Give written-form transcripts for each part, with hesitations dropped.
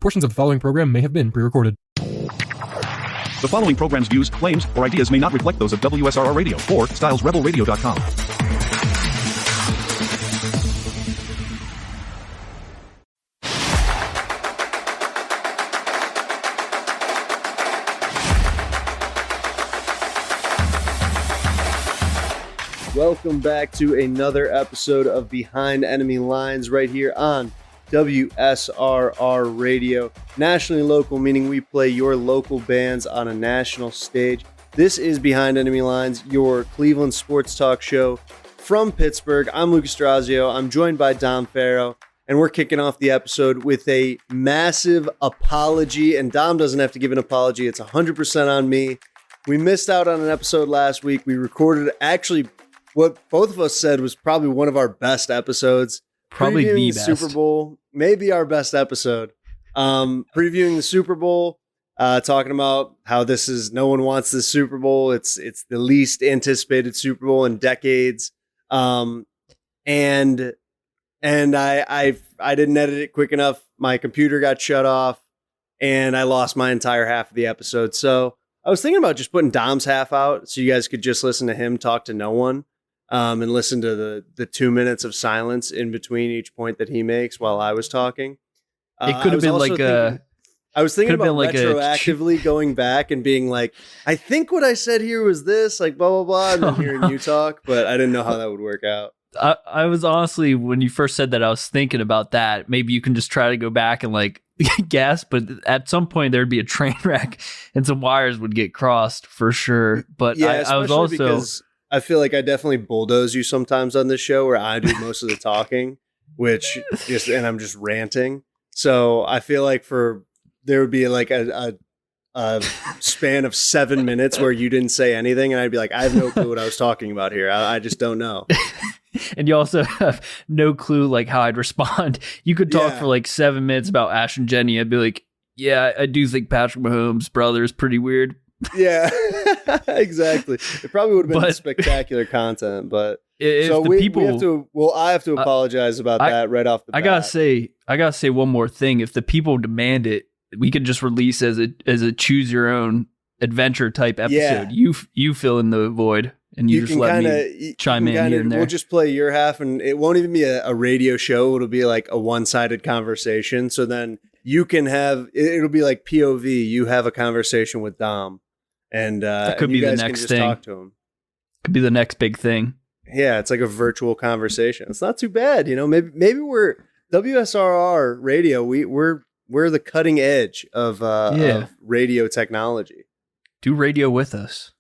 Portions of the following program may have been pre-recorded. The following program's views, claims, or ideas may not reflect those of WSRR Radio or StylesRebelRadio.com. Welcome back to another episode of Behind Enemy Lines right here on WSRR Radio. Nationally local, meaning we play your local bands on a national stage. This is Behind Enemy Lines, your Cleveland sports talk show from Pittsburgh. I'm Lucas Strazio. I'm joined by Dom Farrow, and we're kicking off the episode with a massive apology. And Dom doesn't have to give an apology. It's 100% on me. We missed out on an episode last week. We recorded actually what both of us said was probably one of our best episodes. Probably the best. Super Bowl, maybe our best episode. Previewing the Super Bowl, talking about how no one wants this Super Bowl. It's the least anticipated Super Bowl in decades. And I didn't edit it quick enough. My computer got shut off, and I lost my entire half of the episode. So I was thinking about just putting Dom's half out, so you guys could just listen to him talk to no one. And listen to the 2 minutes of silence in between each point that he makes while I was talking. It could have been like I was thinking about retroactively going back and being like, I think what I said here was this, like blah, blah, blah, and then hearing you talk, but I didn't know how that would work out. I was honestly, when you first said that, I was thinking about that. Maybe you can just try to go back and like gasp, but at some point there'd be a train wreck and some wires would get crossed for sure. But yeah, I was also... because I feel like I definitely bulldoze you sometimes on this show where I do most of the talking, and I'm just ranting. So I feel like there would be like a span of 7 minutes where you didn't say anything, and I'd be like, I have no clue what I was talking about here. I just don't know. And you also have no clue like how I'd respond. You could talk for like 7 minutes about Ash and Jenny. I'd be like, yeah, I do think Patrick Mahomes' brother is pretty weird. Yeah, exactly. It probably would have been spectacular content, but I have to apologize about that right off the bat. I gotta say one more thing. If the people demand it, we could just release as a choose your own adventure type episode. Yeah. You fill in the void, and you just let me chime in here and there. We'll just play your half, and it won't even be a radio show. It'll be like a one-sided conversation. So then you can it'll be like POV. You have a conversation with Dom. And that could be the next thing. Talk to him. Could be the next big thing. Yeah, it's like a virtual conversation. It's not too bad, Maybe we're WSRR Radio. We're the cutting edge of radio technology. Do radio with us.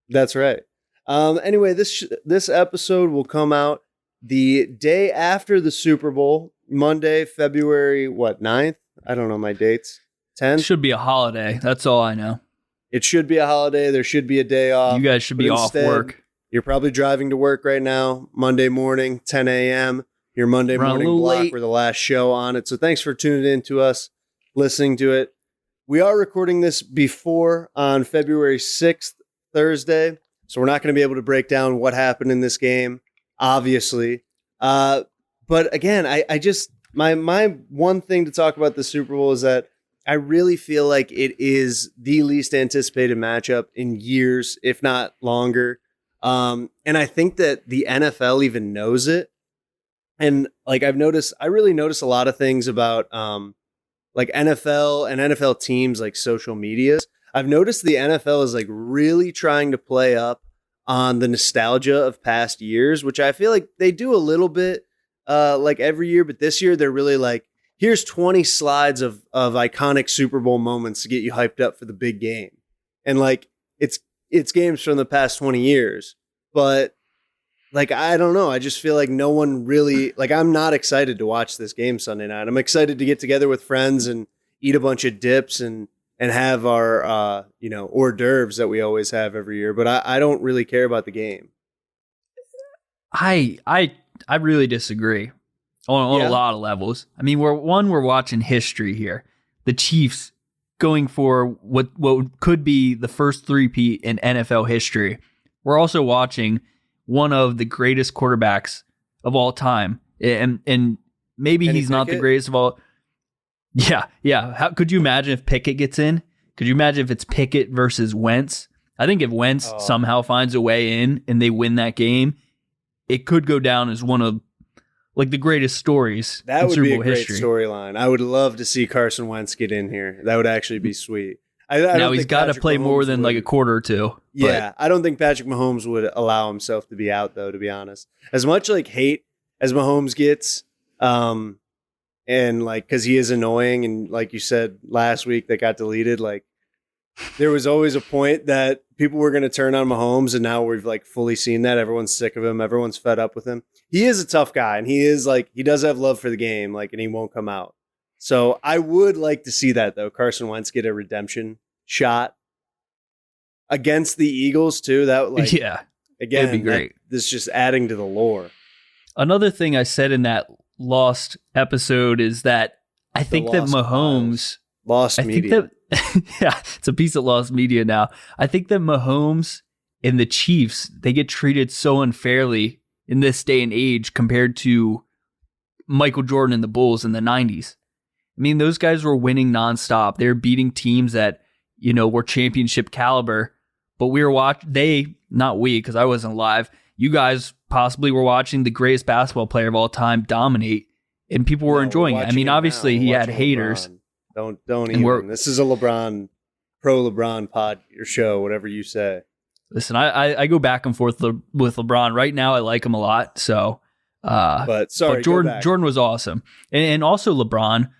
That's right. Anyway, this episode will come out the day after the Super Bowl, Monday, February 9th? I don't know my dates. 10th? It should be a holiday. That's all I know. It should be a holiday. There should be a day off. You guys should be off work. You're probably driving to work right now, Monday morning, 10 a.m. Your Monday morning block. Late. We're the last show on it. So thanks for tuning in to us, listening to it. We are recording this before on February 6th, Thursday. So we're not going to be able to break down what happened in this game, obviously. But again, I just my one thing to talk about the Super Bowl is that I really feel like it is the least anticipated matchup in years, if not longer. And I think that the NFL even knows it. And like I really notice a lot of things about like NFL and NFL teams, like social medias. I've noticed the NFL is like really trying to play up on the nostalgia of past years, which I feel like they do a little bit like every year. But this year they're really like, here's 20 slides of iconic Super Bowl moments to get you hyped up for the big game. And like, it's games from the past 20 years, but like, I don't know. I just feel like no one really, like, I'm not excited to watch this game Sunday night. I'm excited to get together with friends and eat a bunch of dips and have our, hors d'oeuvres that we always have every year. But I don't really care about the game. I really disagree. On a lot of levels. I mean, we're watching history here. The Chiefs going for what could be the first three-peat in NFL history. We're also watching one of the greatest quarterbacks of all time. And maybe he's not the greatest of all. Yeah. How could you imagine if Pickett gets in? Could you imagine if it's Pickett versus Wentz? I think if Wentz somehow finds a way in and they win that game, it could go down as one of like the greatest stories That in would Super be a Bowl great history. storyline. I would love to see Carson Wentz get in here. That would actually be sweet. I Now don't he's think got to Patrick play more Mahomes than like a would- quarter or two. but- Yeah, I don't think Patrick Mahomes would allow himself to be out, though, to be honest. As much like hate as Mahomes gets, and like because he is annoying, and like you said last week that got deleted, like there was always a point that people were going to turn on Mahomes, and now we've like fully seen that. Everyone's sick of him. Everyone's fed up with him. He is a tough guy, and he is like he does have love for the game, like, and he won't come out. So I would like to see that though. Carson Wentz get a redemption shot against the Eagles too. That like yeah. again, It'd be great. This is just adding to the lore. Another thing I said in that lost episode is that I think that Lost Mahomes. Lost I media. think that yeah, it's a piece of lost media now. I think that Mahomes and the Chiefs, they get treated so unfairly in this day and age compared to Michael Jordan and the Bulls in the 90s. I mean, those guys were winning nonstop. They were beating teams that, were championship caliber, but we were not we, because I wasn't alive. You guys possibly were watching the greatest basketball player of all time dominate, and people were enjoying it. I mean, obviously he had haters. Don't And even. This is a pro LeBron pod or show, whatever you say. Listen, I go back and forth with LeBron. Right now, I like him a lot. So, But sorry, but go back. Jordan was awesome, and also LeBron.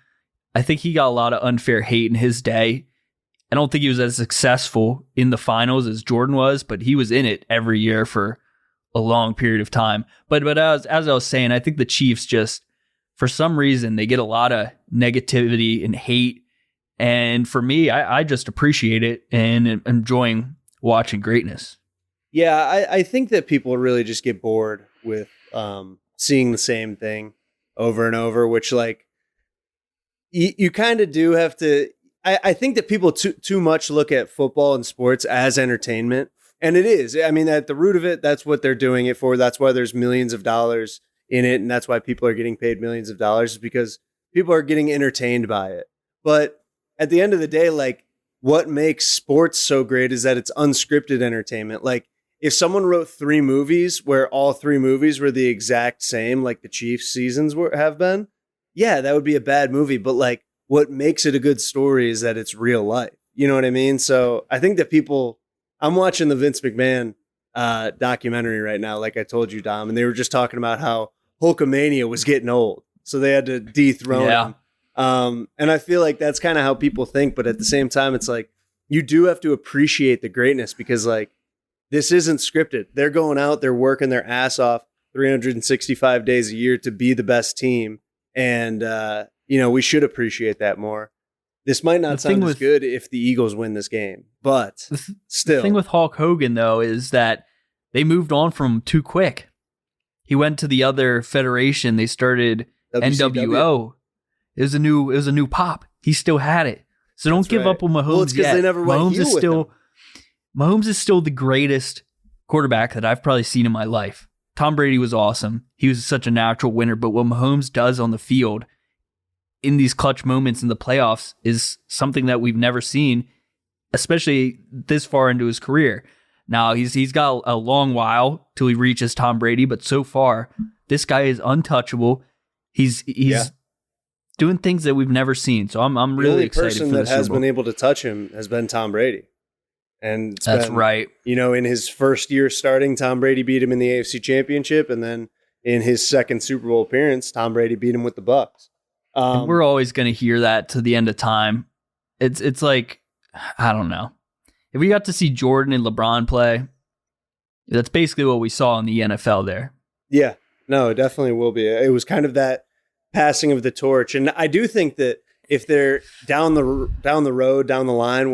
I think he got a lot of unfair hate in his day. I don't think he was as successful in the finals as Jordan was, but he was in it every year for a long period of time. But as I was saying, I think the Chiefs just, for some reason, they get a lot of negativity and hate. And for me, I just appreciate it and am enjoying watching greatness. Yeah, I think that people really just get bored with seeing the same thing over and over, which like you kind of do have to. I think that people too much look at football and sports as entertainment, and it is. I mean, at the root of it, that's what they're doing it for. That's why there's millions of dollars in it, and that's why people are getting paid millions of dollars, is because people are getting entertained by it. But at the end of the day, like, what makes sports so great is that it's unscripted entertainment. Like, if someone wrote 3 movies where all 3 movies were the exact same, like the Chiefs seasons have been, yeah, that would be a bad movie. But like, what makes it a good story is that it's real life. You know what I mean? So I think that I'm watching the Vince McMahon documentary right now, like I told you, Dom, and they were just talking about how Hulkamania was getting old, so they had to dethrone him. And I feel like that's kind of how people think, but at the same time, it's like you do have to appreciate the greatness, because like this isn't scripted. They're going out, they're working their ass off 365 days a year to be the best team, and we should appreciate that more. This might not sound as good if the Eagles win this game, but still. The thing with Hulk Hogan, though, is that they moved on from him too quick. He went to the other federation. They started WCW. NWO. It was a new pop. He still had it. So don't give up on Mahomes. Well, it's because they never went heel with him. Mahomes is still the greatest quarterback that I've probably seen in my life. Tom Brady was awesome. He was such a natural winner. But what Mahomes does on the field in these clutch moments in the playoffs is something that we've never seen, especially this far into his career. Now, he's got a long while till he reaches Tom Brady, but so far, this guy is untouchable. He's doing things that we've never seen. So I'm really excited for the only person that has Super Bowl. been able to touch him has been Tom Brady. And That's right. In his first year starting, Tom Brady beat him in the AFC Championship, and then in his second Super Bowl appearance, Tom Brady beat him with the Bucs. And we're always going to hear that to the end of time. It's like, I don't know. If we got to see Jordan and LeBron play, that's basically what we saw in the NFL there. Yeah, no, it definitely will be. It was kind of that passing of the torch. And I do think that if they're down the road, down the line,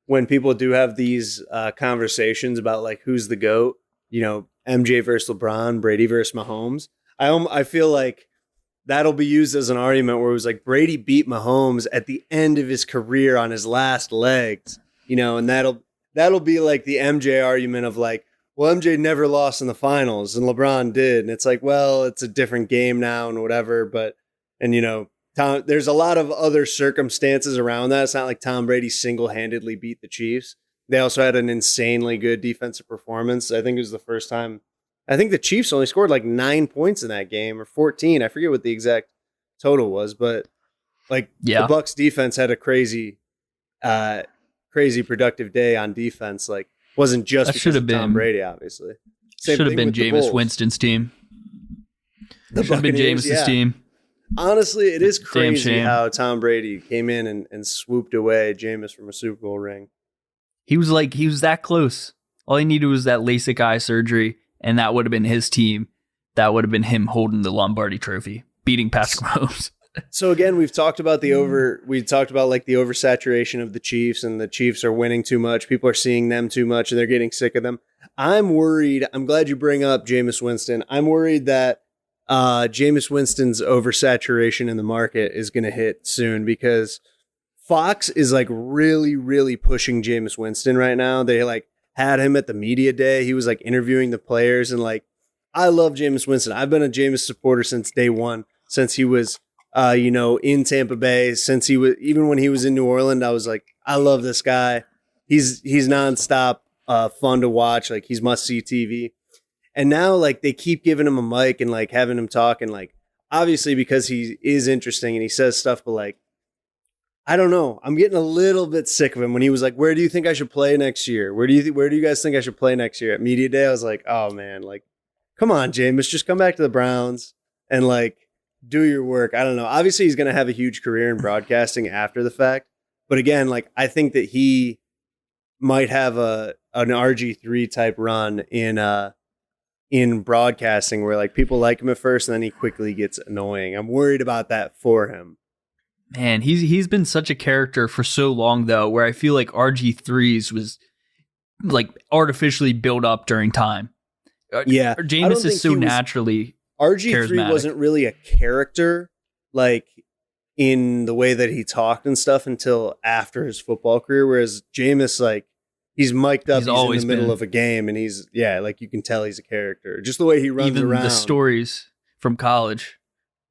when people do have these conversations about like who's the GOAT, MJ versus LeBron, Brady versus Mahomes, I feel like that'll be used as an argument where it was like Brady beat Mahomes at the end of his career on his last legs, and that'll be like the MJ argument of like, well, MJ never lost in the finals and LeBron did. And it's like, well, it's a different game now and whatever. But There's a lot of other circumstances around that. It's not like Tom Brady single-handedly beat the Chiefs. They also had an insanely good defensive performance. I think it was the first time. I think the Chiefs only scored like 9 points in that game, or 14. I forget what the exact total was, but like the Bucks defense had a crazy productive day on defense. Like, wasn't just because of Tom Brady, obviously. Should have been Jameis Winston's team. Should have been Jameis's team. Honestly, it is crazy how Tom Brady came in and swooped away Jameis from a Super Bowl ring. He was that close. All he needed was that LASIK eye surgery, and that would have been his team. That would have been him holding the Lombardi Trophy, beating Patrick Mahomes. So again, we've talked about the oversaturation of the Chiefs, and the Chiefs are winning too much. People are seeing them too much, and they're getting sick of them. I'm worried. I'm glad you bring up Jameis Winston. I'm worried that Jameis Winston's oversaturation in the market is going to hit soon, because Fox is like really, really pushing Jameis Winston right now. They like had him at the media day. He was like interviewing the players, and like, I love Jameis Winston. I've been a Jameis supporter since day one, since he was in Tampa Bay, since even when he was in New Orleans. I was like, I love this guy. He's nonstop fun to watch. Like, he's must see TV. And now like they keep giving him a mic and like having him talk, and like, obviously because he is interesting and he says stuff, but like, I don't know. I'm getting a little bit sick of him when he was like, where do you think I should play next year? Where do you guys think I should play next year? At media day, I was like, oh man, like, come on, Jameis, just come back to the Browns and like do your work. I don't know. Obviously he's going to have a huge career in broadcasting after the fact. But again, like, I think that he might have an RG3 type run in broadcasting where like people like him at first and then he quickly gets annoying. I'm worried about that for him. Man, he's been such a character for so long though, where I feel like RG3's was like artificially built up during time. Yeah. Jameis is so naturally RG3 charismatic. Wasn't really a character like in the way that he talked and stuff until after his football career, whereas Jameis, like, he's mic'd up, he's in the middle of a game, and he's, like, you can tell he's a character. Just the way he runs around. The stories from college.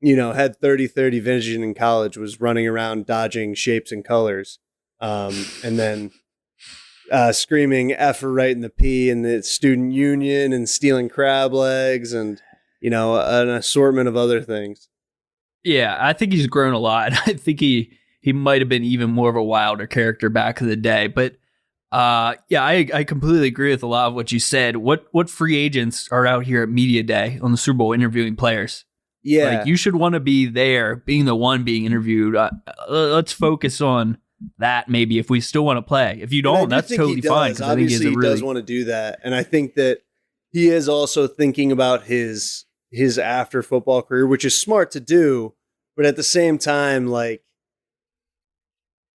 Had 30-30 vision in college, was running around dodging shapes and colors, and then screaming F right in the P in the student union and stealing crab legs and, an assortment of other things. Yeah, I think he's grown a lot. I think he might have been even more of a wilder character back in the day. But I completely agree with a lot of what you said. What free agents are out here at Media Day on the Super Bowl interviewing players? Yeah. Like, you should want to be there, being the one being interviewed. Let's focus on that maybe if we still want to play. If you don't, that's totally fine. Obviously, he does want to do that. And I think that he is also thinking about his after football career, which is smart to do, but at the same time, like,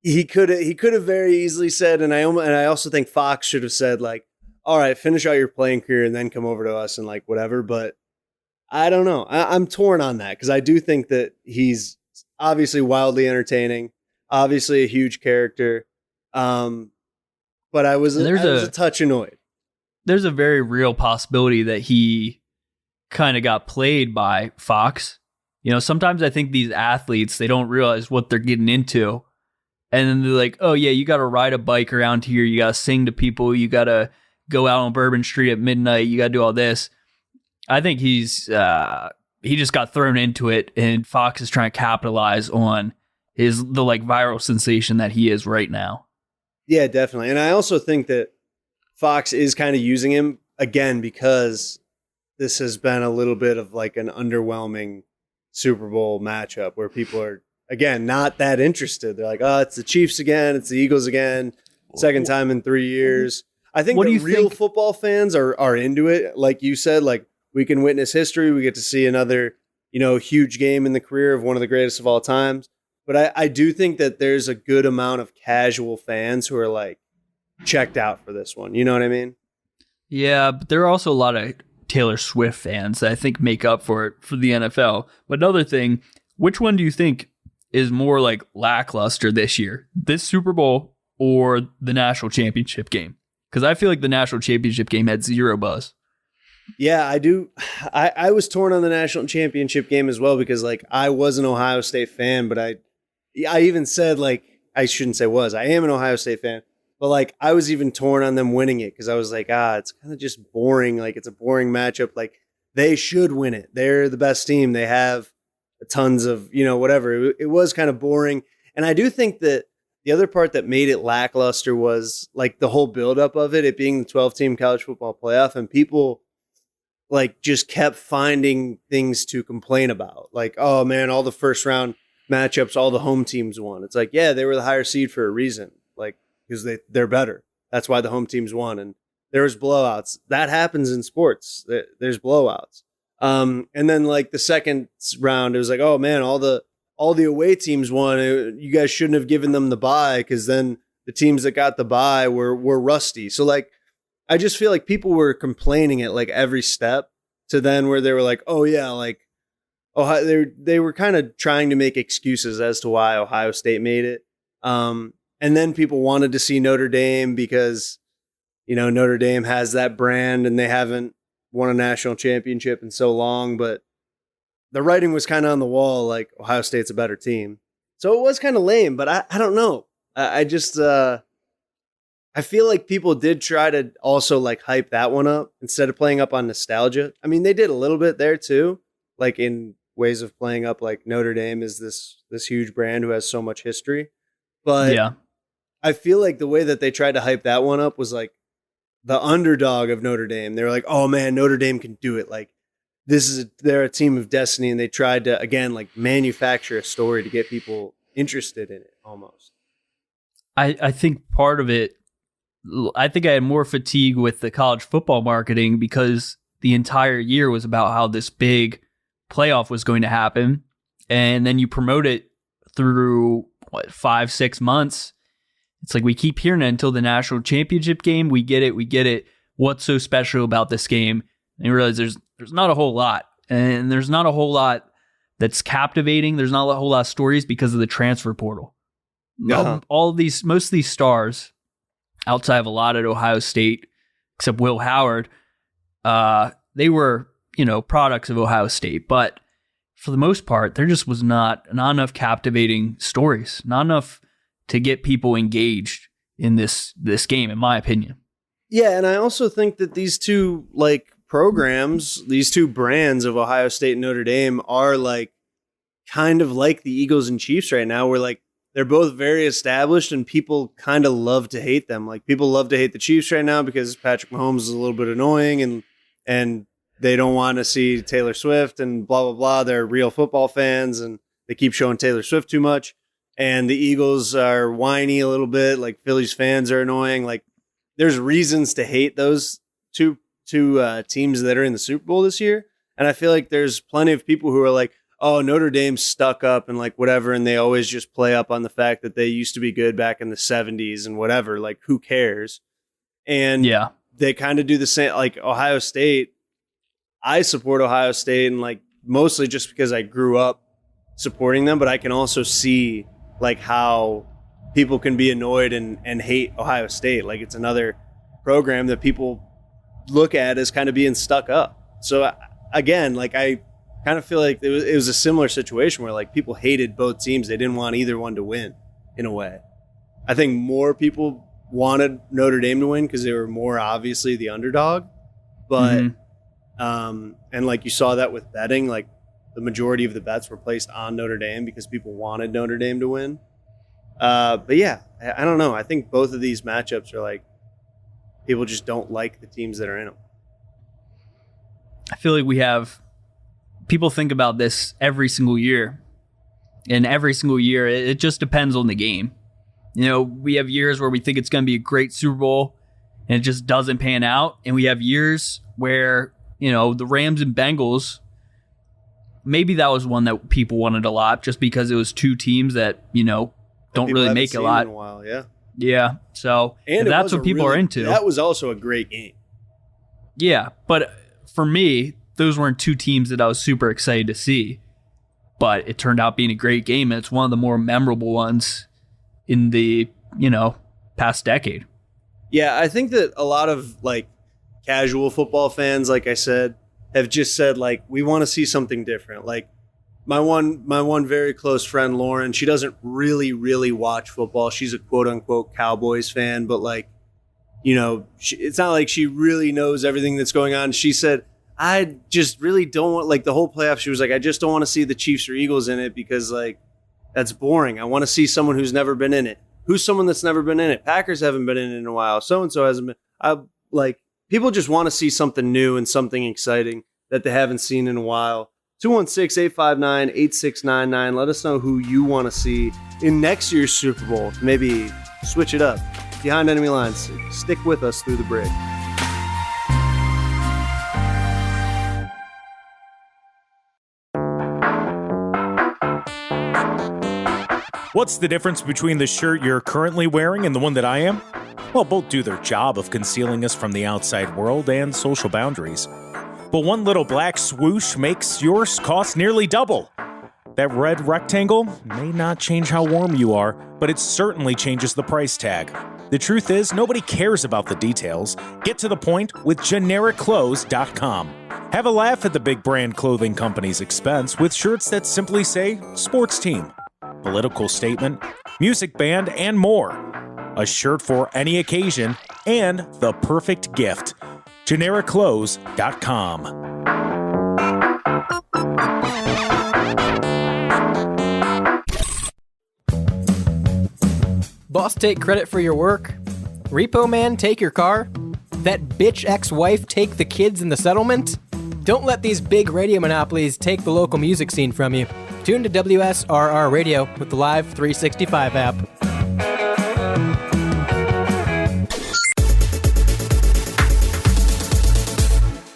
he could have very easily said, and I also think Fox should have said, like, all right, finish out your playing career and then come over to us and like whatever. But I don't know. I'm torn on that, because I do think that he's obviously wildly entertaining, obviously a huge character. But I was a touch annoyed. There's a very real possibility that he kind of got played by Fox. Sometimes I think these athletes, they don't realize what they're getting into. And then they're like, oh yeah, you got to ride a bike around here. You got to sing to people. You got to go out on Bourbon Street at midnight. You got to do all this. I think he just got thrown into it, and Fox is trying to capitalize on the viral sensation that he is right now. Yeah, definitely. And I also think that Fox is kind of using him again, because this has been a little bit of like an underwhelming Super Bowl matchup where people are, again, not that interested. They're like, oh, it's the Chiefs again. It's the Eagles again. Second time in 3 years. I think the real football fans are into it. Like you said, like, we can witness history. We get to see another, huge game in the career of one of the greatest of all times. But I do think that there's a good amount of casual fans who are like checked out for this one. You know what I mean? Yeah, but there are also a lot of Taylor Swift fans that I think make up for it for the NFL. But another thing, which one do you think is more like lackluster this year? This Super Bowl or the national championship game? Because I feel like the national championship game had zero buzz. Yeah, I do. I was torn on the national championship game as well because like I was an Ohio State fan, but I even said like I shouldn't say was. I am an Ohio State fan, but like I was even torn on them winning it because I was like, it's kind of just boring. Like it's a boring matchup. Like they should win it. They're the best team. They have tons of whatever. It was kind of boring, and I do think that the other part that made it lackluster was like the whole buildup of it being the 12-team college football playoff, and people like just kept finding things to complain about. Like, oh man, all the first round matchups, all the home teams won. It's like, yeah, they were the higher seed for a reason. Like, because they're better. That's why the home teams won. And there was blowouts. That happens in sports. There's blowouts. And then like the second round, it was like, oh man, all the away teams won. You guys shouldn't have given them the bye because then the teams that got the bye were rusty. So like, I just feel like people were complaining at like every step to then where they were like, oh yeah, like Ohio, they were kind of trying to make excuses as to why Ohio State made it. And then people wanted to see Notre Dame because, Notre Dame has that brand and they haven't won a national championship in so long, but the writing was kind of on the wall, like Ohio State's a better team. So it was kind of lame, but I don't know. I just, I feel like people did try to also like hype that one up instead of playing up on nostalgia. I mean, they did a little bit there too, like in ways of playing up like Notre Dame is this huge brand who has so much history. But yeah, I feel like the way that they tried to hype that one up was like the underdog of Notre Dame. They were like, oh man, Notre Dame can do it. Like they're a team of destiny. And they tried to, again, like manufacture a story to get people interested in it almost. I think part of it, I think I had more fatigue with the college football marketing because the entire year was about how this big playoff was going to happen. And then you promote it through 5-6 months. It's like we keep hearing it until the national championship game. We get it. What's so special about this game? And you realize there's not a whole lot. And there's not a whole lot that's captivating. There's not a whole lot of stories because of the transfer portal. Uh-huh. Most of these stars, outside of a lot at Ohio State, except Will Howard, they were, products of Ohio State. But for the most part, there just was not enough captivating stories, not enough to get people engaged in this game, in my opinion. Yeah, and I also think that these two like programs, these two brands of Ohio State and Notre Dame are like kind of like the Eagles and Chiefs right now, where like they're both very established and people kind of love to hate them. Like people love to hate the Chiefs right now because Patrick Mahomes is a little bit annoying and they don't want to see Taylor Swift and blah, blah, blah. They're real football fans and they keep showing Taylor Swift too much. And the Eagles are whiny a little bit. Like Phillies fans are annoying. Like there's reasons to hate those two teams that are in the Super Bowl this year. And I feel like there's plenty of people who are like, oh, Notre Dame's stuck up and like whatever. And they always just play up on the fact that they used to be good back in the 70s and whatever. Like who cares? And yeah, they kind of do the same. Like Ohio State, I support Ohio State and like mostly just because I grew up supporting them, but I can also see like how people can be annoyed and hate Ohio State. Like it's another program that people look at as kind of being stuck up. So again, like I kind of feel like it was a similar situation where like people hated both teams. They didn't want either one to win in a way. I think more people wanted Notre Dame to win because they were more obviously the underdog, but and like you saw that with betting, like the majority of the bets were placed on Notre Dame because people wanted Notre Dame to win. But yeah, I don't know. I think both of these matchups are like people just don't like the teams that are in them. I feel like we have people think about this every single year, and every single year it just depends on the game. We have years where we think it's going to be a great Super Bowl and it just doesn't pan out. And we have years where, the Rams and Bengals, maybe that was one that people wanted a lot just because it was two teams that, don't really make a lot. In a while, yeah. Yeah. So that's what people are into. That was also a great game. Yeah. But for me, those weren't two teams that I was super excited to see. But it turned out being a great game. And it's one of the more memorable ones in the, past decade. Yeah, I think that a lot of like casual football fans, like I said, have just said, like, we want to see something different. Like, my one very close friend, Lauren, she doesn't really watch football. She's a quote unquote Cowboys fan, but like, you know, it's not like she really knows everything that's going on. She said, I just really don't want, like, the whole playoffs. She was like, I just don't want to see the Chiefs or Eagles in it because, like, that's boring. I want to see someone who's never been in it. Who's someone that's never been in it? Packers haven't been in it in a while. So-and-so hasn't been. People just want to see something new and something exciting that they haven't seen in a while. 216-859-8699. Let us know who you want to see in next year's Super Bowl. Maybe switch it up. Behind Enemy Lines. Stick with us through the break. What's the difference between the shirt you're currently wearing and the one that I am? Well, both do their job of concealing us from the outside world and social boundaries. But one little black swoosh makes yours cost nearly double. That red rectangle may not change how warm you are, but it certainly changes the price tag. The truth is, nobody cares about the details. Get to the point with GenericClothes.com. Have a laugh at the big brand clothing company's expense with shirts that simply say sports team, political statement, music band, and more. A shirt for any occasion and the perfect gift. GenericClothes.com. Boss, take credit for your work. Repo man, take your car. That bitch ex-wife, take the kids in the settlement. Don't let these big radio monopolies take the local music scene from you. Tune to WSRR Radio with the Live 365 app.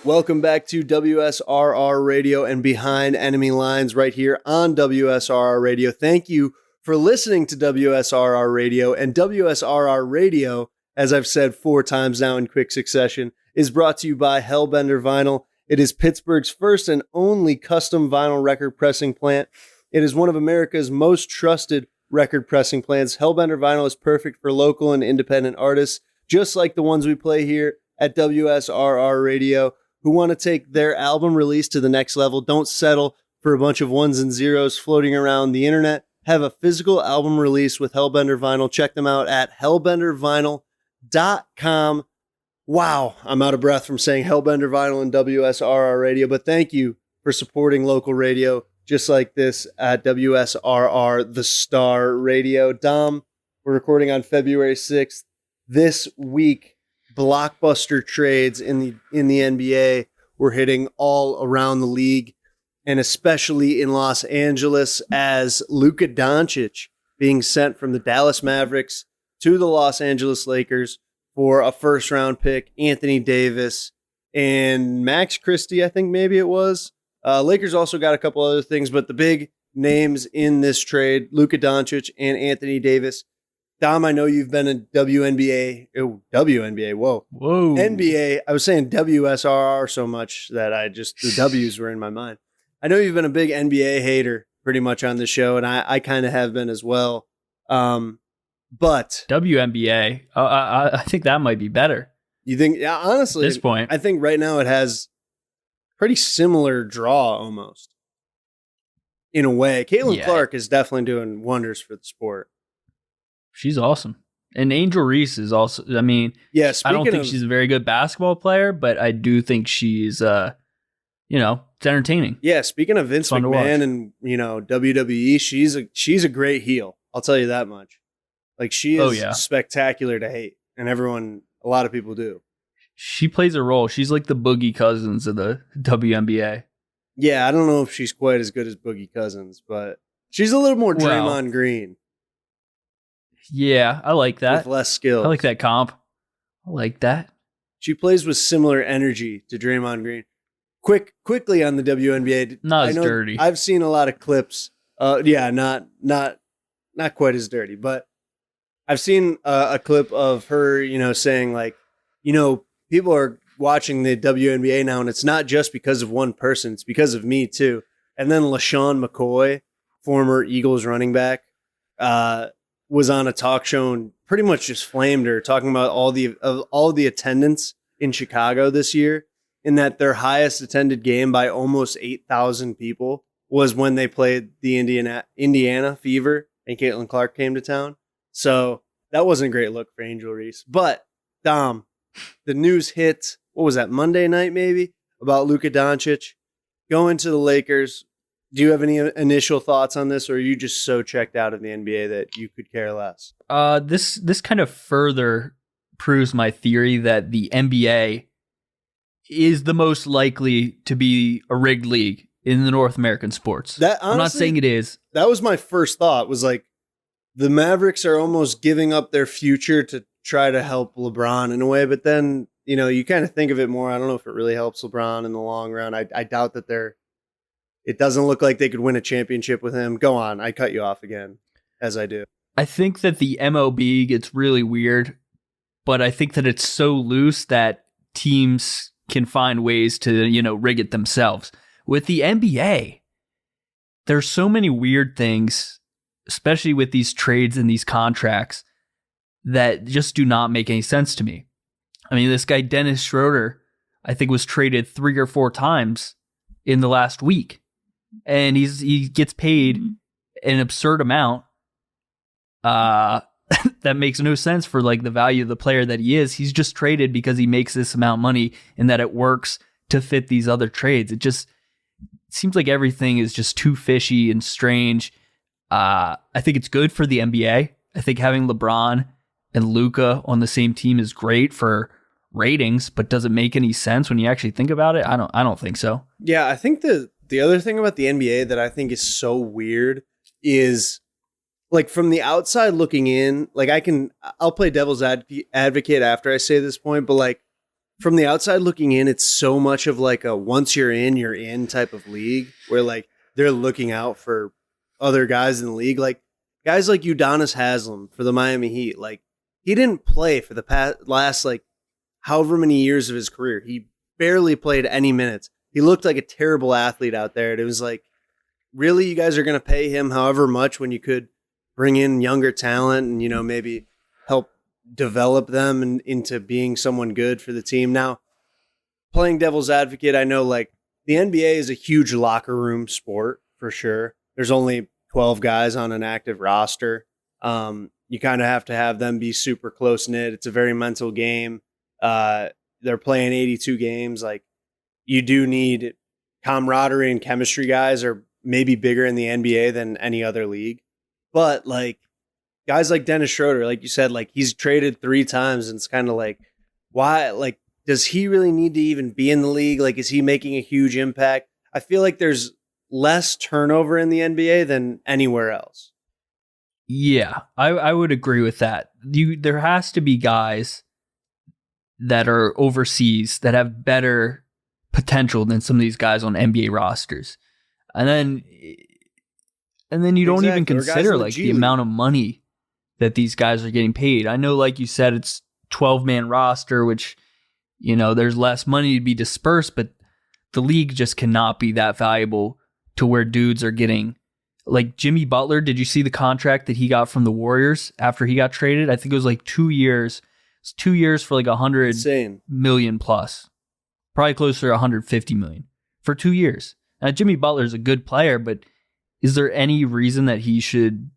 Welcome back to WSRR Radio and Behind Enemy Lines right here on WSRR Radio. Thank you for listening to WSRR Radio. And WSRR Radio, as I've said 4 times now in quick succession, is brought to you by Hellbender Vinyl. It is Pittsburgh's first and only custom vinyl record pressing plant. It is one of America's most trusted record pressing plants. Hellbender Vinyl is perfect for local and independent artists, just like the ones we play here at WSRR Radio, who want to take their album release to the next level. Don't settle for a bunch of ones and zeros floating around the internet. Have a physical album release with Hellbender Vinyl. Check them out at hellbendervinyl.com. Wow, I'm out of breath from saying Hellbender Vinyl and WSRR Radio, but thank you for supporting local radio just like this at WSRR, the Star Radio. Dom, we're recording on February 6th. This week, blockbuster trades in the NBA were hitting all around the league, and especially in Los Angeles, as Luka Doncic being sent from the Dallas Mavericks to the Los Angeles Lakers for a first-round pick, Anthony Davis, and Max Christie, I think maybe it was. Lakers also got a couple other things, but the big names in this trade, Luka Doncic and Anthony Davis. Dom, I know you've been a WNBA, NBA. I was saying WSRR so much that the W's were in my mind. I know you've been a big NBA hater pretty much on the show, and I kind of have been as well. But WNBA, I think that might be better. You think? Yeah, honestly, at this point, I think right now it has pretty similar draw almost in a way. Caitlin Clark is definitely doing wonders for the sport. She's awesome. And Angel Reese is also, I mean, I don't think she's a very good basketball player, but I do think she's, it's entertaining. Yeah, speaking of Vince McMahon and, WWE, she's a great heel. I'll tell you that much. Like, she is spectacular to hate, and a lot of people do. She plays a role. She's like the Boogie Cousins of the WNBA. Yeah, I don't know if she's quite as good as Boogie Cousins, but she's a little more Draymond Green. Yeah, I like that. With less skill. I like that comp. I like that. She plays with similar energy to Draymond Green. Quickly on the WNBA. Not as dirty. I've seen a lot of clips. Not quite as dirty, but I've seen a clip of her, saying like, people are watching the WNBA now, and it's not just because of one person. It's because of me too. And then LaShawn McCoy, former Eagles running back, was on a talk show and pretty much just flamed her, talking about all the attendance in Chicago this year, in that their highest attended game by almost 8,000 people was when they played the Indiana Fever and Caitlin Clark came to town. So that wasn't a great look for Angel Reese. But, Dom, the news hit, what was that, Monday night maybe, about Luka Doncic going to the Lakers. Do you have any initial thoughts on this, or are you just so checked out of the NBA that you could care less? This kind of further proves my theory that the NBA is the most likely to be a rigged league in the North American sports. That, honestly, I'm not saying it is. That was my first thought, was like, the Mavericks are almost giving up their future to try to help LeBron in a way, but then, you know, you kind of think of it more. I don't know if it really helps LeBron in the long run. I doubt that it doesn't look like they could win a championship with him. Go on. I cut you off again, as I do. I think that the MLB gets really weird, but I think that it's so loose that teams can find ways to, you know, rig it themselves. With the NBA, there's so many weird things, especially with these trades and these contracts, that just do not make any sense to me. I mean, this guy, Dennis Schroeder, I think was traded 3 or 4 times in the last week. And he gets paid an absurd amount. That makes no sense for like the value of the player that he is. He's just traded because he makes this amount of money and that it works to fit these other trades. It just seems like everything is just too fishy and strange. I think it's good for the NBA. I think having LeBron and Luka on the same team is great for ratings, but does it make any sense when you actually think about it? I don't think so. Yeah, I think the other thing about the NBA that I think is so weird is, like, from the outside looking in, like, I'll play devil's advocate after I say this point, but like, from the outside looking in, it's so much of like a once you're in type of league where like they're looking out for other guys in the league. Like guys like Udonis Haslem for the Miami Heat, like he didn't play for the last like however many years of his career. He barely played any minutes. He looked like a terrible athlete out there. And it was like, really, you guys are going to pay him however much when you could bring in younger talent and, you know, maybe help develop them into being someone good for the team. Now, playing devil's advocate, I know like the NBA is a huge locker room sport for sure. There's only 12 guys on an active roster. You kind of have to have them be super close knit. It's a very mental game. They're playing 82 games. Like, you do need camaraderie and chemistry. Guys are maybe bigger in the NBA than any other league. But like guys like Dennis Schroeder, like you said, like he's traded 3 times and it's kind of like, why? Like, does he really need to even be in the league? Like, is he making a huge impact? I feel like there's less turnover in the NBA than anywhere else. Yeah, I would agree with that. There has to be guys that are overseas that have better potential than some of these guys on NBA rosters. And then you don't even consider like the amount of money that these guys are getting paid. I know, like you said, it's 12-man roster, which, you know, there's less money to be dispersed, but the league just cannot be that valuable to where dudes are getting, like Jimmy Butler. Did you see the contract that he got from the Warriors after he got traded? I think it was like 2 years. It's 2 years for like 100 million plus, probably closer to 150 million for 2 years. Now, Jimmy Butler is a good player, but is there any reason that he should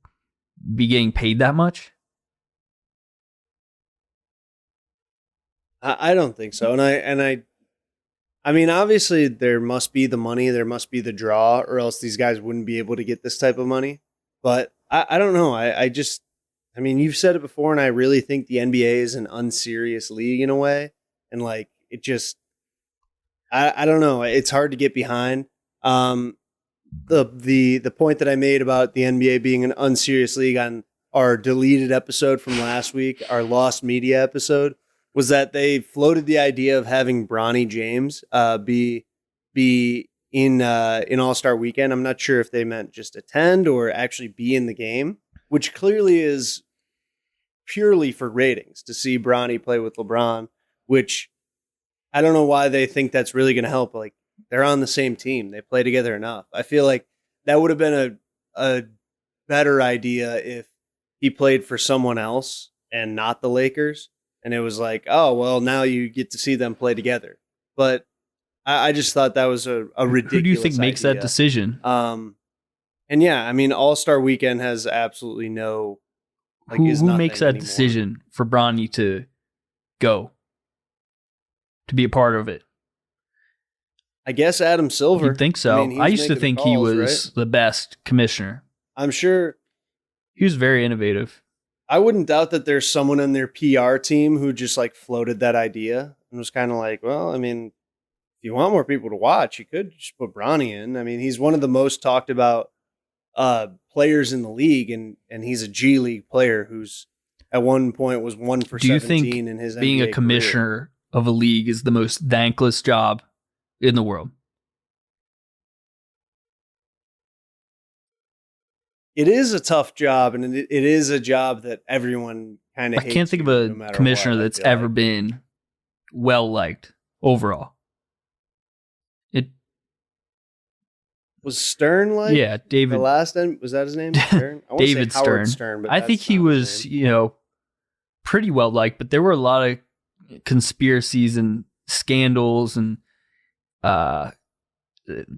be getting paid that much? I don't think so. I mean, obviously there must be the money, there must be the draw, or else these guys wouldn't be able to get this type of money. But I don't know. I mean, you've said it before, and I really think the NBA is an unserious league in a way. And like, it just, I don't know. It's hard to get behind. The point that I made about the NBA being an unserious league on our deleted episode from last week, our lost media episode, was that they floated the idea of having Bronny James be in All-Star Weekend. I'm not sure if they meant just attend or actually be in the game, which clearly is purely for ratings to see Bronny play with LeBron, which I don't know why they think that's really going to help. Like, they're on the same team. They play together enough. I feel like that would have been a better idea if he played for someone else and not the Lakers. and it was like, oh well, now you get to see them play together. But I just thought that was a ridiculous. Who do you think makes that idea. decision? And yeah, I mean, All-Star Weekend has absolutely no. Like, Who is nothing makes that anymore. decision for Bronny to go to be a part of it? I guess Adam Silver. You'd think so. I mean, he's I used to making think the he calls, was right? the best commissioner. I'm sure. He was very innovative. I wouldn't doubt that there's someone in their PR team who just like floated that idea and was kind of like, well, I mean, if you want more people to watch, you could just put Bronny in. I mean, he's one of the most talked about players in the league, and he's a G League player who's at one point was 1 for Do you 17 think in his being NBA a commissioner of a league is the most thankless job in the world? It is a tough job, and it is a job that everyone kind of I hates. can't think of no a matter commissioner what, I that's feel ever like. been well liked overall. It Was Stern like? yeah, The David last end was that his name? Stern. I wanna say David Howard Stern. but I that's think he not his was, name. pretty well liked, but there were a lot of conspiracies and scandals, and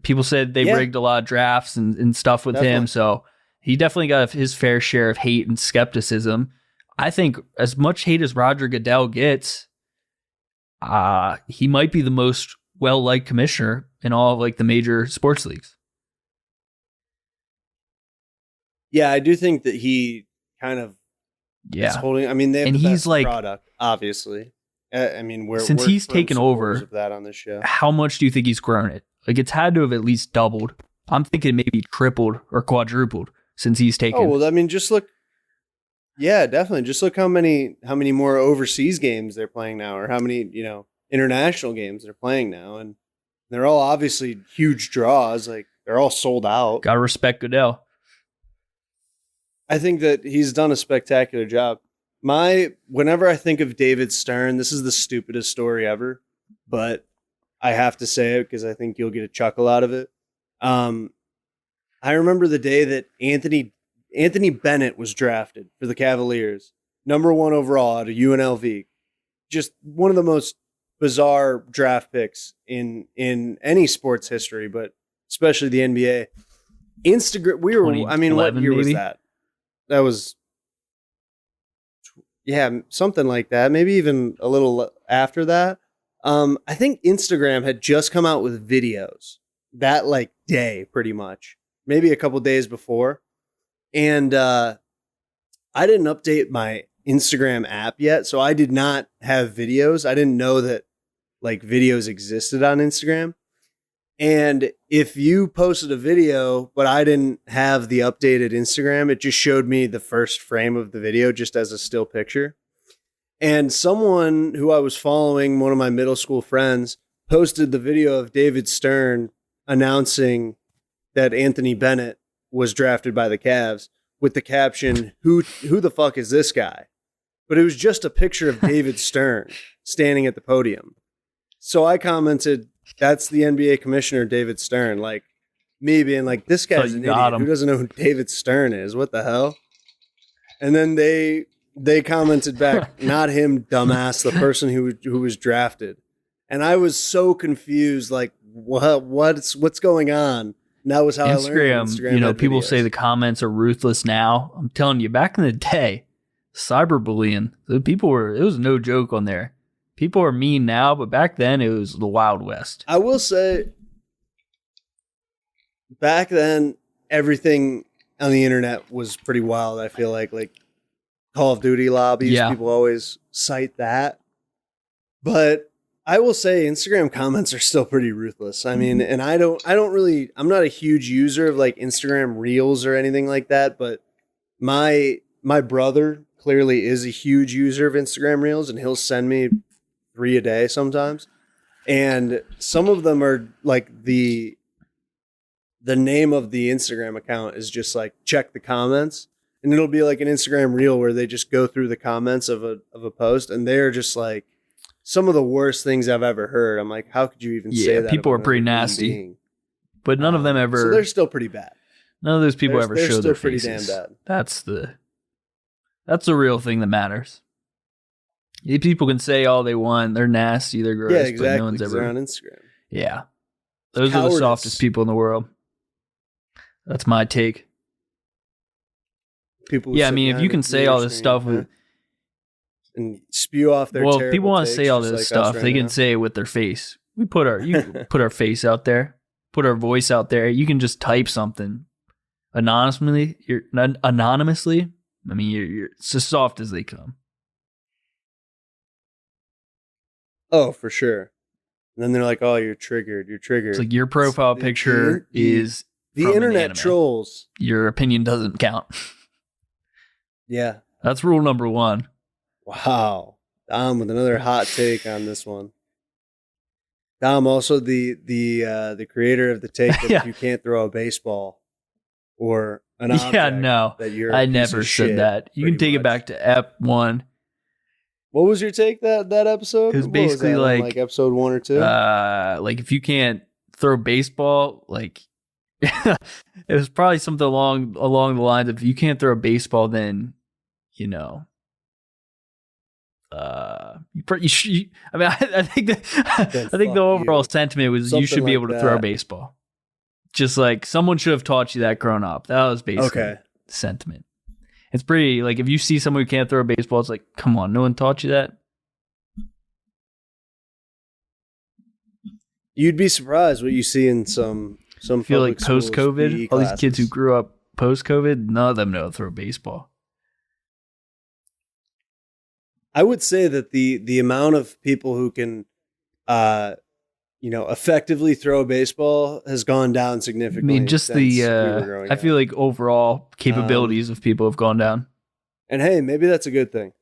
people said they Yeah. rigged a lot of drafts and stuff with him. Definitely. So he definitely got his fair share of hate and skepticism. I think as much hate as Roger Goodell gets, he might be the most well-liked commissioner in all of like the major sports leagues. Yeah, I do think that he kind of is Yeah. holding. I mean, they have And the he's best like- product, obviously. I mean, Since we're he's firm taken over- supporters of that on this show. How much do you think he's grown it? Like it's had to have at least doubled. I'm thinking maybe tripled or quadrupled since he's taken. Oh well, I mean, just look. Yeah, definitely. Just look how many more overseas games they're playing now, or how many international games they're playing now, and they're all obviously huge draws. Like they're all sold out. Gotta respect Goodell. I think that he's done a spectacular job. Whenever I think of David Stern, this is the stupidest story ever, but I have to say it because I think you'll get a chuckle out of it. I remember the day that Anthony Bennett was drafted for the Cavaliers, number 1 overall out of UNLV. Just one of the most bizarre draft picks in any sports history, but especially the NBA. Instagram. What year was maybe? that? That was, yeah, something like that. Maybe even a little after that. I think Instagram had just come out with videos that like day, pretty much, maybe a couple days before. And I didn't update my Instagram app yet, so I did not have videos. I didn't know that like videos existed on Instagram. And if you posted a video, but I didn't have the updated Instagram, it just showed me the first frame of the video just as a still picture. And someone who I was following, one of my middle school friends, posted the video of David Stern announcing that Anthony Bennett was drafted by the Cavs with the caption, who the fuck is this guy? But it was just a picture of David Stern standing at the podium. So I commented, that's the NBA commissioner, David Stern. Like me being like, this guy's you an got idiot. him. Who doesn't know who David Stern is? What the hell? And then they commented back, not him, dumbass, the person who was drafted. And I was so confused, like, what's going on? And that was how I learned Instagram had people videos. say the comments are ruthless now. I'm telling you, back in the day, cyberbullying, it was no joke on there. People are mean now, but back then it was the Wild West. I will say, back then, everything on the internet was pretty wild. I feel like Call of Duty lobbies, Yeah. people always cite that. But I will say Instagram comments are still pretty ruthless. I mean, and I'm not a huge user of like Instagram Reels or anything like that, but my brother clearly is a huge user of Instagram Reels, and he'll send me 3 a day sometimes. And some of them are like the name of the Instagram account is just like check the comments, and it'll be like an Instagram reel where they just go through the comments of a post, and they're just like some of the worst things I've ever heard. I'm like, how could you even say that? People are about pretty another human nasty. being? But none of them ever. So they're still pretty bad. None of those people They're- ever they're show still their pretty faces. damn bad. That's the real thing that matters. People can say all they want. They're nasty. They're gross. Yeah, But exactly. no one's 'Cause ever. they're on Instagram. Yeah. Those are Cowardice. the softest people in the world. That's my take. People. who Yeah, I sit mean, if behind you a can say all computer this screen, stuff with, and spew off their well, terrible people want to takes, say all just this like us stuff. right They can now. say it with their face. You put our face out there, put our voice out there. You can just type something anonymously. Anonymously. I mean, you're it's as soft as they come. Oh, for sure. And then they're like, "Oh, you're triggered. You're triggered." It's like your profile The- picture is the from an internet anime. trolls. Your opinion doesn't count. Yeah. That's rule number 1. Wow. Dom with another hot take on this one. Dom, also the creator of the take that Yeah. you can't throw a baseball or an Yeah, object no. that you're a I piece never of said shit, that. You can pretty take it much. back to Ep1. What was your take that episode? It was What basically that on, like, episode 1 or 2. Like if you can't throw baseball, like it was probably something along the lines of if you can't throw a baseball, then you know. I mean, I think Then I think fuck the overall you. sentiment was you Something should be like able to throw a that. baseball. Just like someone should have taught you that growing up. That was basically Okay. the sentiment. It's pretty like if you see someone who can't throw a baseball, it's like, come on, no one taught you that. You'd be surprised what you see in some I feel like public schools post-COVID, PE all these kids who classes. grew up post-COVID, none of them know how to throw a baseball. I would say that the amount of people who can effectively throw a baseball has gone down I significantly. mean, just since we were the growing I up. feel like overall capabilities of people have gone down. And hey, maybe that's a good thing.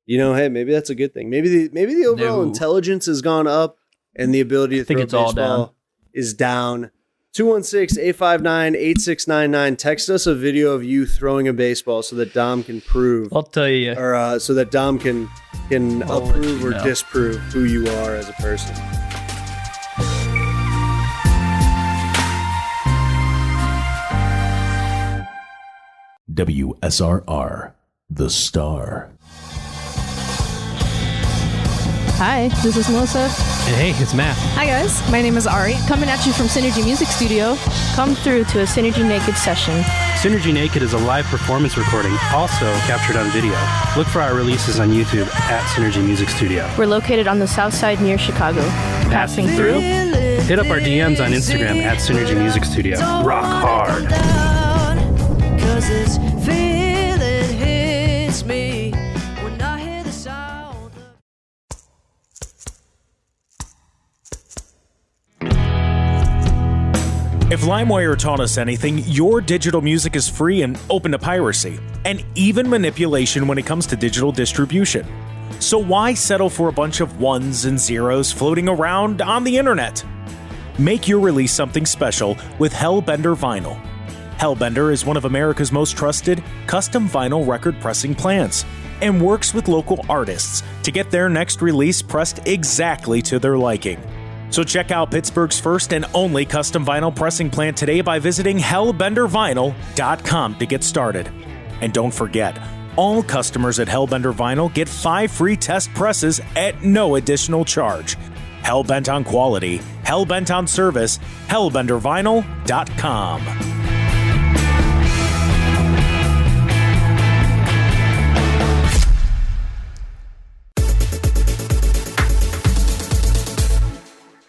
Hey, maybe that's a good thing. Maybe the overall No. intelligence has gone up and the ability to I think throw it's all baseball down. is down. 216-859-8699. Text us a video of you throwing a baseball so that Dom can prove I'll tell you. or so that Dom can I'll let approve you or know. disprove who you are as a person. WSRR, The Star. Hi, this is Melissa. Hey, it's Matt. Hi guys, my name is Ari. Coming at you from Synergy Music Studio. Come through to a Synergy Naked session. Synergy Naked is a live performance recording, also captured on video. Look for our releases on YouTube at Synergy Music Studio. We're located on the south side near Chicago. Passing through. Hit up our DMs on Instagram at Synergy Music Studio. Rock hard. If LimeWire taught us anything, your digital music is free and open to piracy, and even manipulation when it comes to digital distribution. So why settle for a bunch of ones and zeros floating around on the internet? Make your release something special with Hellbender Vinyl. Hellbender is one of America's most trusted custom vinyl record pressing plants and works with local artists to get their next release pressed exactly to their liking. So check out Pittsburgh's first and only custom vinyl pressing plant today by visiting hellbendervinyl.com to get started. And don't forget, all customers at Hellbender Vinyl get 5 free test presses at no additional charge. Hellbent on quality, hellbent on service, hellbendervinyl.com.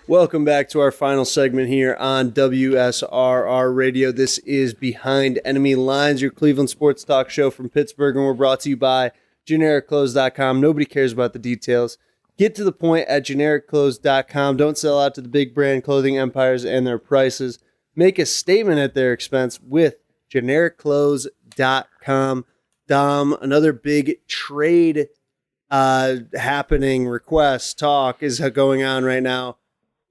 Welcome back to our final segment here on WSRR Radio. This is Behind Enemy Lines, your Cleveland sports talk show from Pittsburgh, and we're brought to you by GenericClothes.com. Nobody cares about the details. Get to the point at GenericClothes.com. Don't sell out to the big brand clothing empires and their prices. Make a statement at their expense with GenericClothes.com. Dom, another big trade happening request talk is going on right now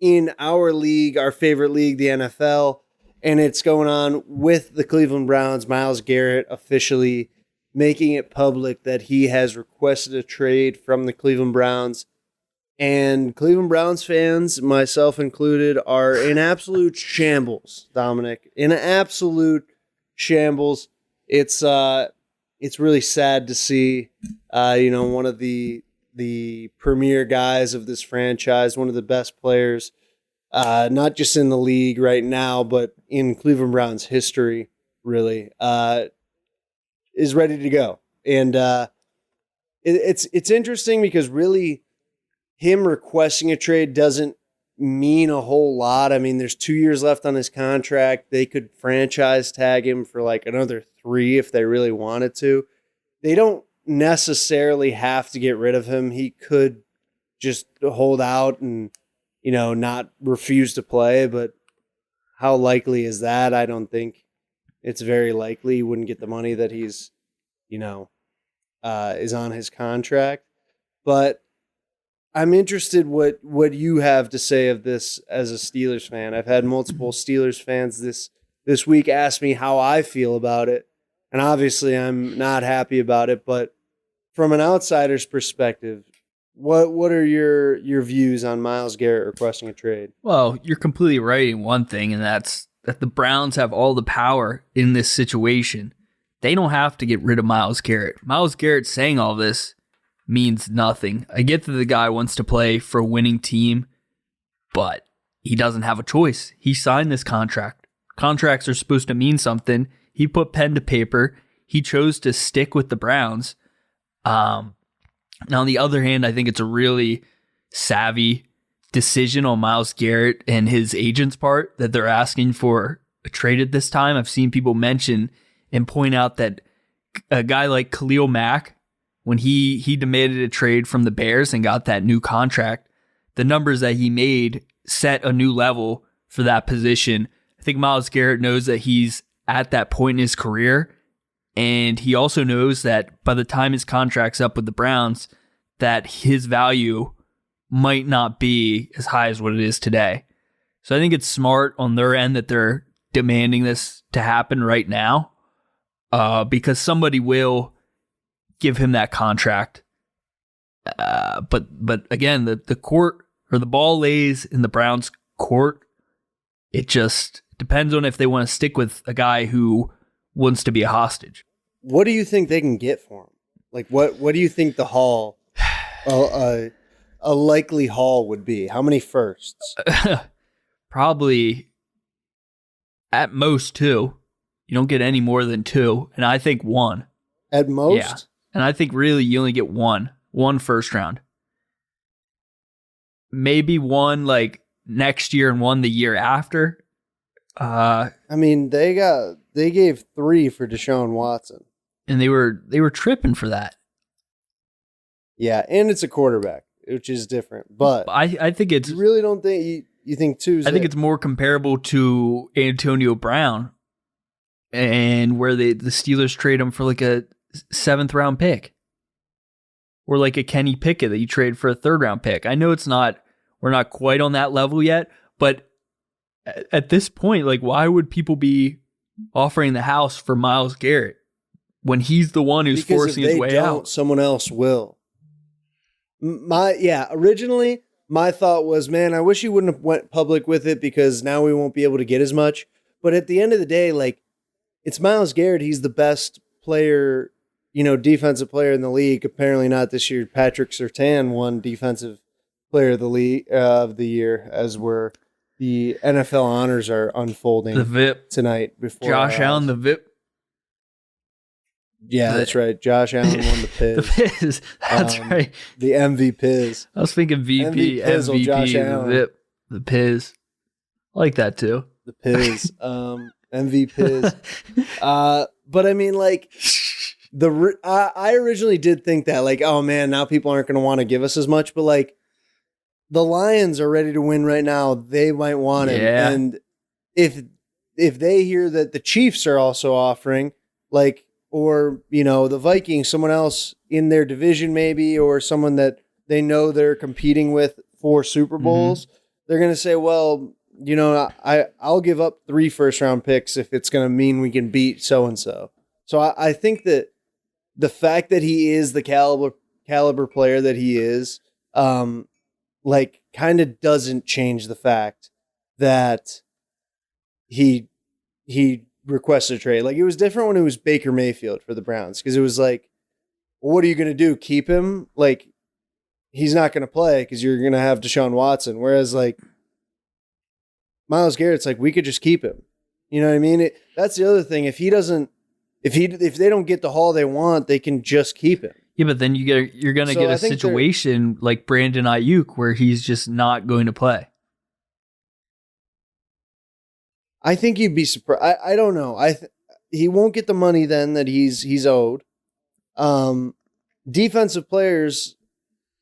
in our league, our favorite league, the NFL, and it's going on with the Cleveland Browns. Myles Garrett officially making it public that he has requested a trade from the Cleveland Browns. And Cleveland Browns fans, myself included, are in absolute shambles, Dominic. In absolute shambles. It's it's really sad to see, one of the premier guys of this franchise, one of the best players, not just in the league right now, but in Cleveland Browns history, really, is ready to go. And it's interesting because really him requesting a trade doesn't mean a whole lot. I mean, there's 2 years left on his contract. They could franchise tag him for like another 3 if they really wanted to. They don't necessarily have to get rid of him. He could just hold out and, not refuse to play. But how likely is that? I don't think it's very likely. He wouldn't get the money that he's, is on his contract. But I'm interested what you have to say of this as a Steelers fan. I've had multiple Steelers fans this week ask me how I feel about it. And obviously I'm not happy about it, but from an outsider's perspective, what are your views on Myles Garrett requesting a trade? Well, you're completely right in one thing, and that's that the Browns have all the power in this situation. They don't have to get rid of Myles Garrett. Myles Garrett saying all this means nothing. I get that the guy wants to play for a winning team, but he doesn't have a choice. He signed this contract. Contracts are supposed to mean something. He put pen to paper. He chose to stick with the Browns. Now, on the other hand, I think it's a really savvy decision on Myles Garrett and his agent's part that they're asking for a trade at this time. I've seen people mention and point out that a guy like Khalil Mack, when he demanded a trade from the Bears and got that new contract, the numbers that he made set a new level for that position. I think Myles Garrett knows that he's at that point in his career, and he also knows that by the time his contract's up with the Browns, that his value might not be as high as what it is today. So I think it's smart on their end that they're demanding this to happen right now, because somebody will give him that contract. But again, the court or the ball lays in the Browns' court. It just depends on if they want to stick with a guy who wants to be a hostage. What do you think they can get for him? Like, what do you think the haul, a likely haul would be? How many firsts? Probably at most 2. You don't get any more than 2, and I think 1. At most? Yeah. And I think really you only get one first round. Maybe 1 like next year and 1 the year after. I mean, they gave 3 for Deshaun Watson. And they were tripping for that. Yeah, and it's a quarterback, which is different. But I think it's... You really don't think... You think 2's I think it's more comparable to Antonio Brown, and where the Steelers trade him for like a 7th round pick. Or like a Kenny Pickett that you trade for a 3rd round pick. I know we're not quite on that level yet, but at this point, like, why would people be offering the house for Myles Garrett when he's the one who's forcing his way out? Someone else will. Originally my thought was, man, I wish he wouldn't have went public with it because now we won't be able to get as much. But at the end of the day, like, it's Myles Garrett. He's the best player, defensive player in the league. Apparently not this year. Patrick Surtain won defensive player of the league of the year as the NFL honors are unfolding. The VIP tonight before Josh Allen, the VIP. Yeah, that's right. Josh Allen won the Piz. The Piz. That's right. The MVP. I was thinking VP, MVP, Josh the Allen. VIP, the Piz. I like that too. The Piz. MVP. But I mean, like, I originally did think that, like, oh man, now people aren't going to want to give us as much, but like, the Lions are ready to win right now. They might want him. Yeah. And if they hear that the Chiefs are also offering, like, or, the Vikings, someone else in their division maybe, or someone that they know they're competing with for Super Bowls, they're going to say, well, I'll give up 3 first-round picks if it's going to mean we can beat so-and-so. So I think that the fact that he is the caliber player that he is, like, kind of doesn't change the fact that he requested a trade. Like, it was different when it was Baker Mayfield for the Browns, because it was like, well, what are you going to do? Keep him? Like, he's not going to play because you're going to have Deshaun Watson. Whereas, like, Myles Garrett's like, we could just keep him. You know what I mean? That's the other thing. If they don't get the haul they want, they can just keep him. Yeah, but then you're going to get a situation like Brandon Ayuk where he's just not going to play. I think you'd be surprised. I don't know. He won't get the money then that he's owed. Defensive players,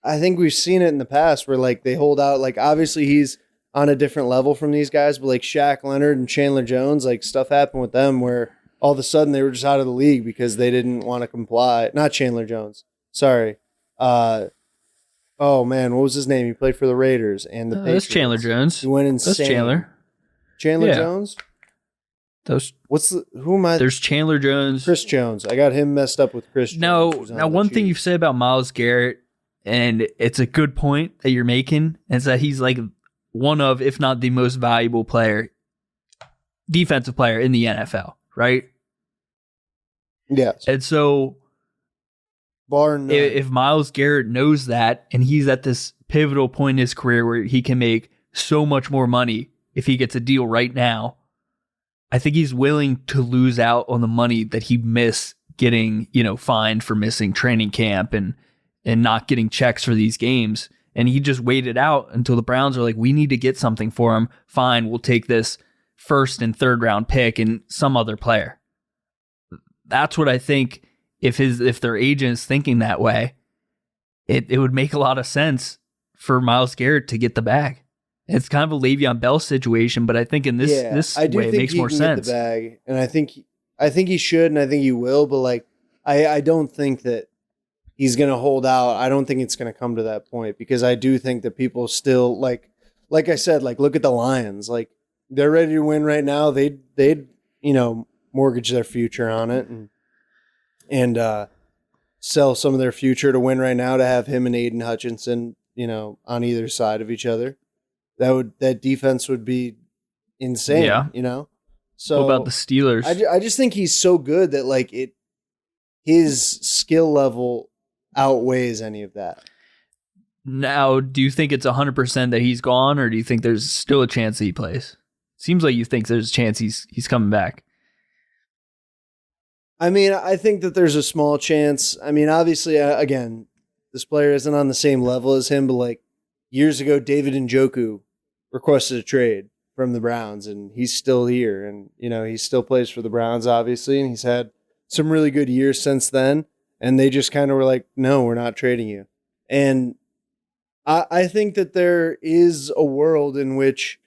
I think we've seen it in the past where like they hold out. Like, obviously he's on a different level from these guys, but like Shaq Leonard and Chandler Jones, like stuff happened with them where all of a sudden they were just out of the league because they didn't want to comply. Not Chandler Jones. Sorry. Oh man, what was his name? He played for the Raiders and the Patriots. That's Chandler Jones. He went insane. That's Chandler. Chandler Jones? Who am I? There's Chandler Jones. Chris Jones. I got him messed up with Chris Jones. Now one thing you've said about Myles Garrett, and it's a good point that you're making, is that he's like one of, if not the most valuable defensive player in the NFL, right? Yes. And so bar none. If Myles Garrett knows that, and he's at this pivotal point in his career where he can make so much more money if he gets a deal right now, I think he's willing to lose out on the money that he missed getting, fined for missing training camp and not getting checks for these games. And he just waited out until the Browns are like, we need to get something for him. Fine, we'll take this first and third round pick and some other player. That's what I think. If their agent's thinking that way, it would make a lot of sense for Myles Garrett to get the bag. It's kind of a Le'Veon Bell situation, but I think in this way it makes more sense. Get the bag, and I think he should, and I think he will. But like, I don't think that he's going to hold out. I don't think it's going to come to that point, because I do think that people still like I said, like, look at the Lions. Like, they're ready to win right now. They'd mortgage their future on it and sell some of their future to win right now, to have him and Aiden Hutchinson, on either side of each other. That defense would be insane. Yeah. So what about the Steelers? I just think he's so good that like his skill level outweighs any of that. Now, do you think it's 100% that he's gone, or do you think there's still a chance that he plays? Seems like you think there's a chance he's coming back. I mean, I think that there's a small chance. I mean, obviously, again, this player isn't on the same level as him, but like years ago, David Njoku requested a trade from the Browns, and he's still here. And, he still plays for the Browns, obviously, and he's had some really good years since then. And they just kind of were like, no, we're not trading you. And I think that there is a world in which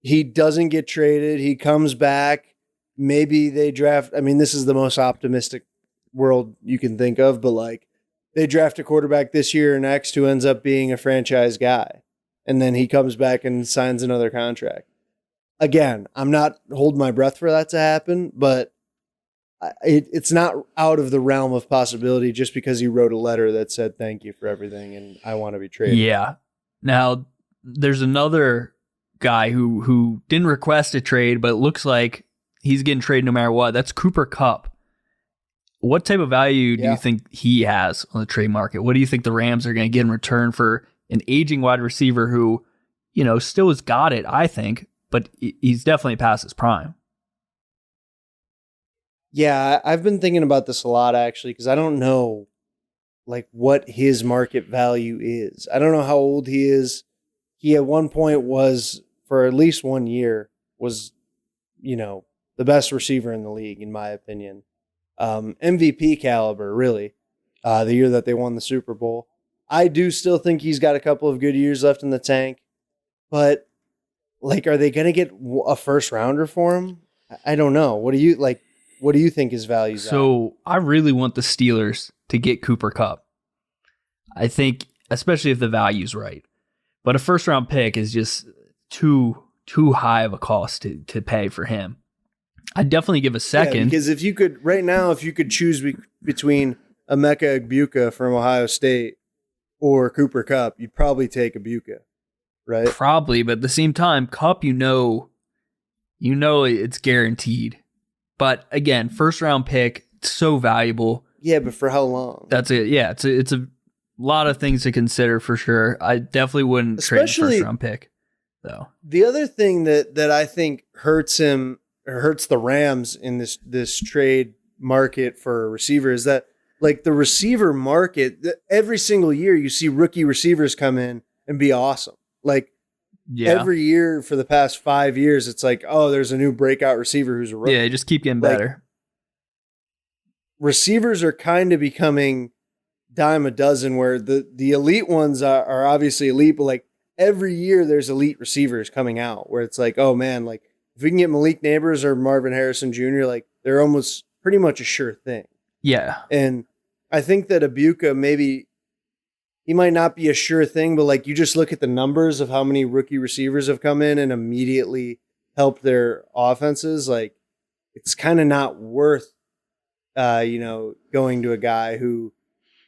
he doesn't get traded. He comes back. Maybe they draft. I mean, this is the most optimistic world you can think of, but like they draft a quarterback this year or next who ends up being a franchise guy. And then he comes back and signs another contract. Again, I'm not holding my breath for that to happen, but it's not out of the realm of possibility just because he wrote a letter that said, thank you for everything and I want to be traded. Yeah. Now, there's another guy who didn't request a trade, but it looks like he's getting traded no matter what. That's Cooper Kupp. What type of value do you think he has on the trade market? What do you think the Rams are going to get in return for an aging wide receiver who, still has got it, I think, but he's definitely past his prime? Yeah, I've been thinking about this a lot, actually, because I don't know like what his market value is. I don't know how old he is. He at one point was, for at least 1 year, was, the best receiver in the league, in my opinion. MVP caliber, really, the year that they won the Super Bowl. I do still think he's got a couple of good years left in the tank, but like, are they going to get a first rounder for him? I don't know. What do you think his value is? So I really want the Steelers to get Cooper Kupp. I think, especially if the value's right, but a first round pick is just too high of a cost to pay for him. I'd definitely give a second. Yeah, because if you could choose between Emeka Egbuka from Ohio State or Cooper Kupp, you'd probably take Egbuka, right? Probably, but at the same time, Kupp, it's guaranteed But again, first round pick, so valuable. Yeah, but for how long? That's it. Yeah, it's a lot of things to consider for sure. I definitely wouldn't trade a first round pick, though. The other thing that I think hurts him or hurts the Rams in this trade market for a receiver is that, like, the receiver market, every single year you see rookie receivers come in and be awesome. Like, every year for the past 5 years, it's like, oh, there's a new breakout receiver who's a rookie. Yeah, just keep getting better. Receivers are kind of becoming dime a dozen, where the elite ones are obviously elite, but like every year there's elite receivers coming out where it's like, oh man, like if we can get Malik Neighbors or Marvin Harrison Jr., like they're almost pretty much a sure thing. Yeah. And I think that Ibuka, maybe he might not be a sure thing, but like you just look at the numbers of how many rookie receivers have come in and immediately helped their offenses. Like it's kind of not worth, going to a guy who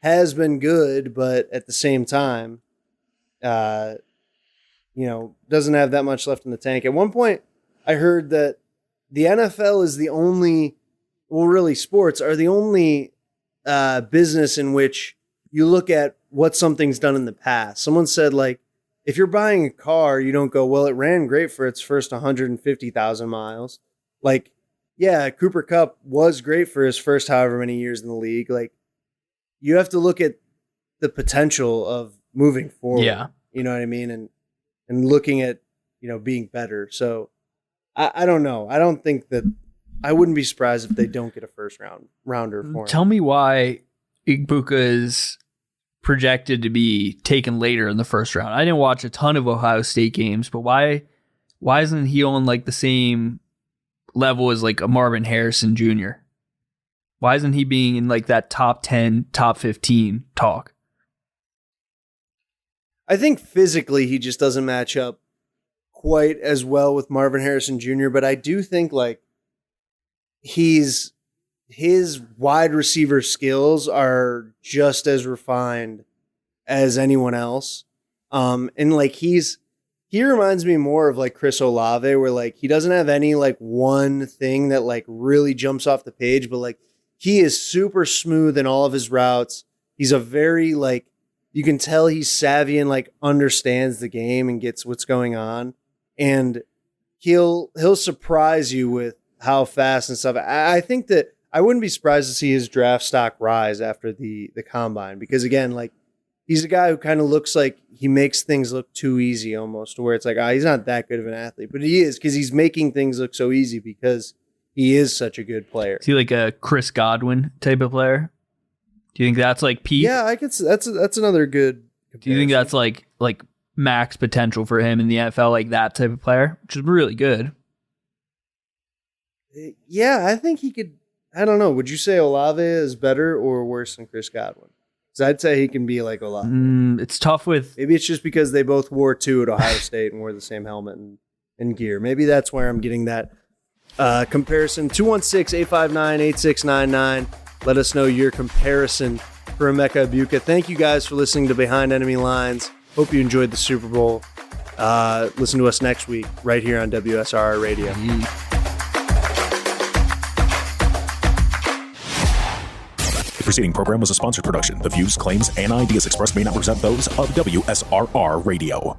has been good, but at the same time, doesn't have that much left in the tank. At one point, I heard that the NFL is the only, sports are the only business in which you look at what something's done in the past. Someone said, like, if you're buying a car, you don't go, well, it ran great for its first 150,000 miles. Like, yeah, Cooper Kupp was great for his first however many years in the league. Like, you have to look at the potential of moving forward. Yeah. You know what I mean? And looking at, being better. So I don't know. I don't think that I wouldn't be surprised if they don't get a first rounder for him. Tell me why Ibuka is projected to be taken later in the first round. I didn't watch a ton of Ohio State games, but why isn't he on like the same level as like a Marvin Harrison Jr.? Why isn't he being in like that top 10, top 15 talk? I think physically he just doesn't match up quite as well with Marvin Harrison Jr., but I do think like his wide receiver skills are just as refined as anyone else. And like he reminds me more of like Chris Olave, where like he doesn't have any like one thing that like really jumps off the page, but like he is super smooth in all of his routes. He's a very like, you can tell he's savvy and like understands the game and gets what's going on. And he'll surprise you with how fast and stuff. I think that I wouldn't be surprised to see his draft stock rise after the combine, because again, like he's a guy who kind of looks like he makes things look too easy almost, to where it's like, he's not that good of an athlete, but he is, because he's making things look so easy because he is such a good player. Is he like a Chris Godwin type of player? Do you think that's like peak? Yeah, I could. That's another good comparison. Do you think that's like max potential for him in the NFL, like that type of player, which is really good? Yeah, I think he could. I don't know. Would you say Olave is better or worse than Chris Godwin? Because I'd say he can be like Olave. It's tough with... Maybe it's just because they both wore 2 at Ohio State and wore the same helmet and gear. Maybe that's where I'm getting that comparison. 216-859-8699. Let us know your comparison for Emeka Egbuka. Thank you guys for listening to Behind Enemy Lines. Hope you enjoyed the Super Bowl. Listen to us next week right here on WSRR Radio. The preceding program was a sponsored production. The views, claims, and ideas expressed may not represent those of WSRR Radio.